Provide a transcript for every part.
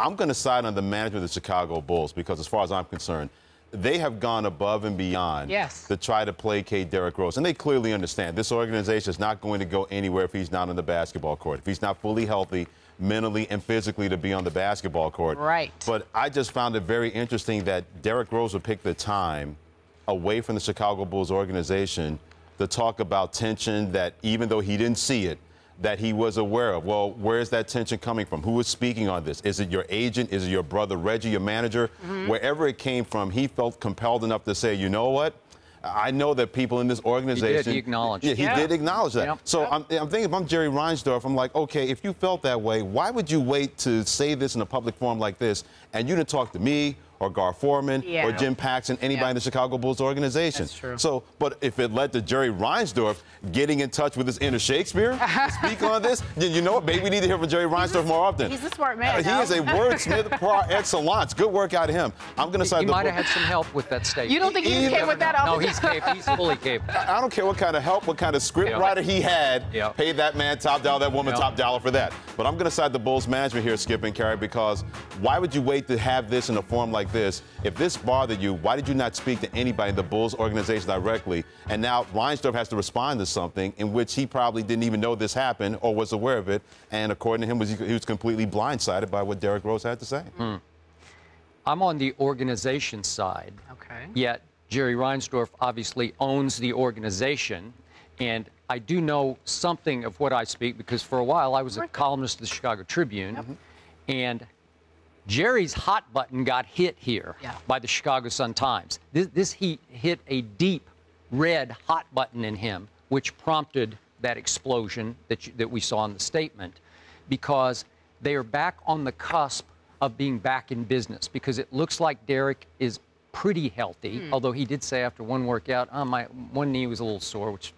I'm going to side on the management of the Chicago Bulls because, as far as I'm concerned, they have gone above and beyond to try to placate Derrick Rose. And they clearly understand this organization is not going to go anywhere if he's not on the basketball court, if he's not fully healthy mentally and physically to be on the basketball court. Right. But I just found it very interesting that Derrick Rose would pick the time away from the Chicago Bulls organization to talk about tension that, even though he didn't see it, that he was aware of. Well, where's that tension coming from? Who is speaking on this? Is it your agent? Is it your brother Reggie, your manager? Wherever it came from, he felt compelled enough to say, you know what? I know that people in this organization. He acknowledged. Yeah, he did acknowledge that. So I'm thinking, if I'm Jerry Reinsdorf, I'm like, okay, if you felt that way, why would you wait to say this in a public forum like this, and you didn't talk to me or Gar Foreman or Jim Paxson, anybody in the Chicago Bulls organization? That's true. So, but if it led to Jerry Reinsdorf getting in touch with his inner Shakespeare to speak on this, you know what? Maybe we need to hear from Jerry Reinsdorf more often. He's a smart man. He is a wordsmith par excellence. Good work out of him. I'm going to side. He might have had some help with that statement. You don't think he just came with that? No, he's capable. He's fully capable. I don't care what kind of help, what kind of script writer he had. Paid that man top dollar, that woman top dollar for that. But I'm going to side the Bulls management here, Skip and Carrie, because why would you wait to have this in a forum like this? If this bothered you, why did you not speak to anybody in the Bulls organization directly? And now Reinsdorf has to respond to something in which he probably didn't even know this happened or was aware of it. And according to him, he was completely blindsided by what Derrick Rose had to say. I'm on the organization side. Okay. Yet Jerry Reinsdorf obviously owns the organization. And I do know something of what I speak because for a while I was a columnist of the Chicago Tribune. And Jerry's hot button got hit here by the Chicago Sun-Times. He hit a deep red hot button in him, which prompted that explosion that we saw in the statement, because they are back on the cusp of being back in business, because it looks like Derrick is pretty healthy, although he did say after one workout, my one knee was a little sore, which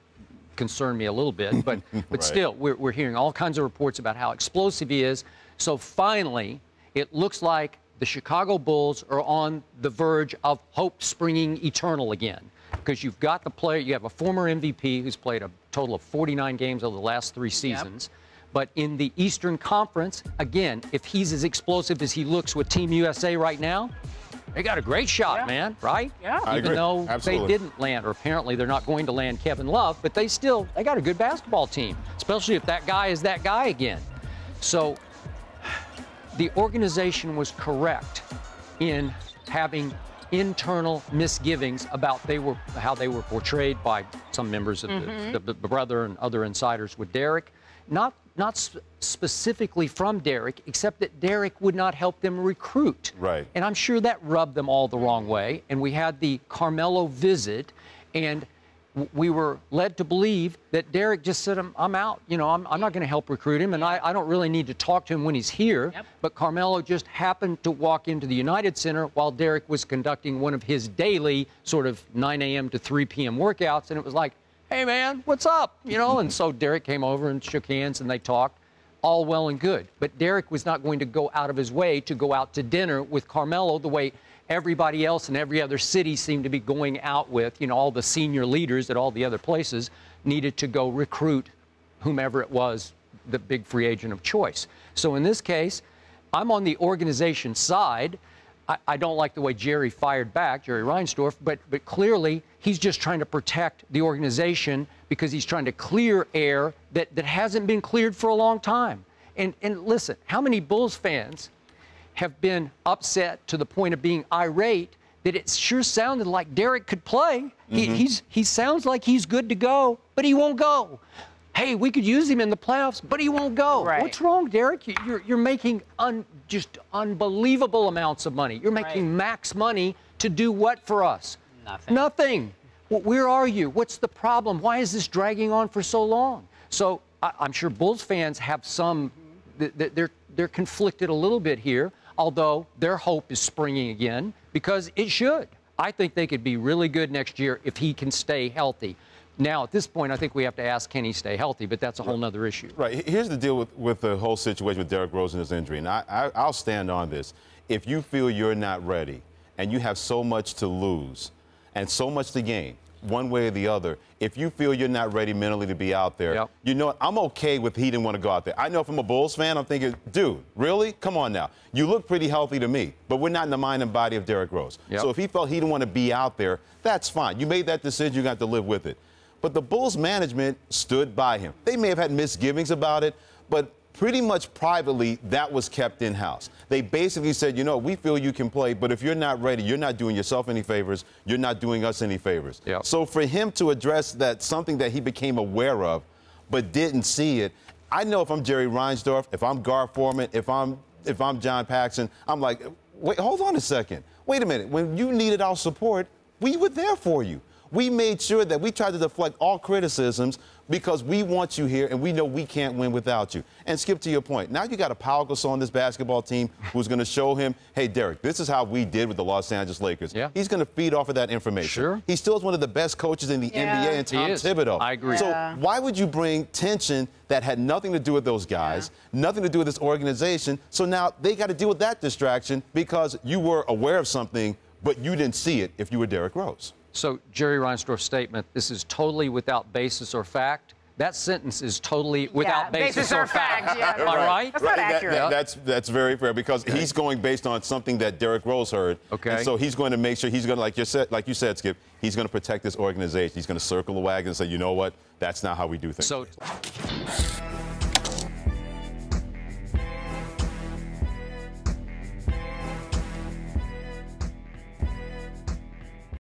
concerned me a little bit, but still, we're hearing all kinds of reports about how explosive he is. So finally, it looks like the Chicago Bulls are on the verge of hope springing eternal again, because you've got the player, you have a former MVP who's played a total of 49 games over the last 3 seasons. But in the Eastern Conference, again, if he's as explosive as he looks with Team USA right now, they got a great shot, man, right? Even though they didn't land, or apparently they're not going to land Kevin Love, but they got a good basketball team, especially if that guy is that guy again. So the organization was correct in having internal misgivings about how they were portrayed by some members of the brother and other insiders with Derrick. Not specifically from Derrick, except that Derrick would not help them recruit. Right. And I'm sure that rubbed them all the wrong way. And we had the Carmelo visit, and we were led to believe that Derrick just said, I'm out. You know, I'm not going to help recruit him, and I don't really need to talk to him when he's here. But Carmelo just happened to walk into the United Center while Derrick was conducting one of his daily sort of 9 a.m. to 3 p.m. workouts, and it was like, hey, man, what's up? You know, and so Derrick came over and shook hands, and they talked. All well and good. But Derrick was not going to go out of his way to go out to dinner with Carmelo the way everybody else in every other city seemed to be going out with. You know, all the senior leaders at all the other places needed to go recruit whomever it was, the big free agent of choice. So in this case, I'm on the organization side. I don't like the way Jerry fired back, Jerry Reinsdorf, but clearly he's just trying to protect the organization because he's trying to clear air that hasn't been cleared for a long time. And listen, how many Bulls fans have been upset to the point of being irate that it sure sounded like Derrick could play? He sounds like he's good to go, but he won't go. Hey, we could use him in the playoffs, but he won't go. What's wrong, Derrick? You're making just unbelievable amounts of money. You're making max money to do what for us? Nothing. Well, where are you? What's the problem? Why is this dragging on for so long? So I'm sure Bulls fans have some, they're conflicted a little bit here, although their hope is springing again, because it should. I think they could be really good next year if he can stay healthy. Now, at this point, I think we have to ask, can he stay healthy? But that's a whole other issue. Right. Here's the deal with the whole situation with Derrick Rose and his injury. And I'll stand on this. If you feel you're not ready and you have so much to lose and so much to gain, one way or the other. If you feel you're not ready mentally to be out there, you know what? I'm okay with he didn't want to go out there. I know if I'm a Bulls fan, I'm thinking, dude, really? Come on now. You look pretty healthy to me, but we're not in the mind and body of Derrick Rose. So if he felt he didn't want to be out there, that's fine. You made that decision. You got to live with it. But the Bulls management stood by him. They may have had misgivings about it, but pretty much privately, that was kept in-house. They basically said, you know, we feel you can play, but if you're not ready, you're not doing yourself any favors, you're not doing us any favors. So for him to address that, something that he became aware of, but didn't see it, I know if I'm Jerry Reinsdorf, if I'm Gar Forman, if I'm John Paxson, I'm like, wait, hold on a second. Wait a minute. When you needed our support, we were there for you. We made sure that we tried to deflect all criticisms because we want you here and we know we can't win without you. And Skip, to your point, now you got a Pau Gasol on this basketball team who's going to show him, hey, Derrick, this is how we did with the Los Angeles Lakers. He's going to feed off of that information. He still is one of the best coaches in the NBA, and Tom Thibodeau. I agree. So why would you bring tension that had nothing to do with those guys, nothing to do with this organization? So now they got to deal with that distraction because you were aware of something, but you didn't see it if you were Derrick Rose. So Jerry Reinsdorf's statement, this is totally without basis or fact. That sentence is totally without basis or fact. Am I right? That's not accurate. That's very fair because he's going based on something that Derrick Rose heard. And so he's going to make sure he's going to, like you said, Skip, he's going to protect this organization. He's going to circle the wagon and say, you know what, that's not how we do things. So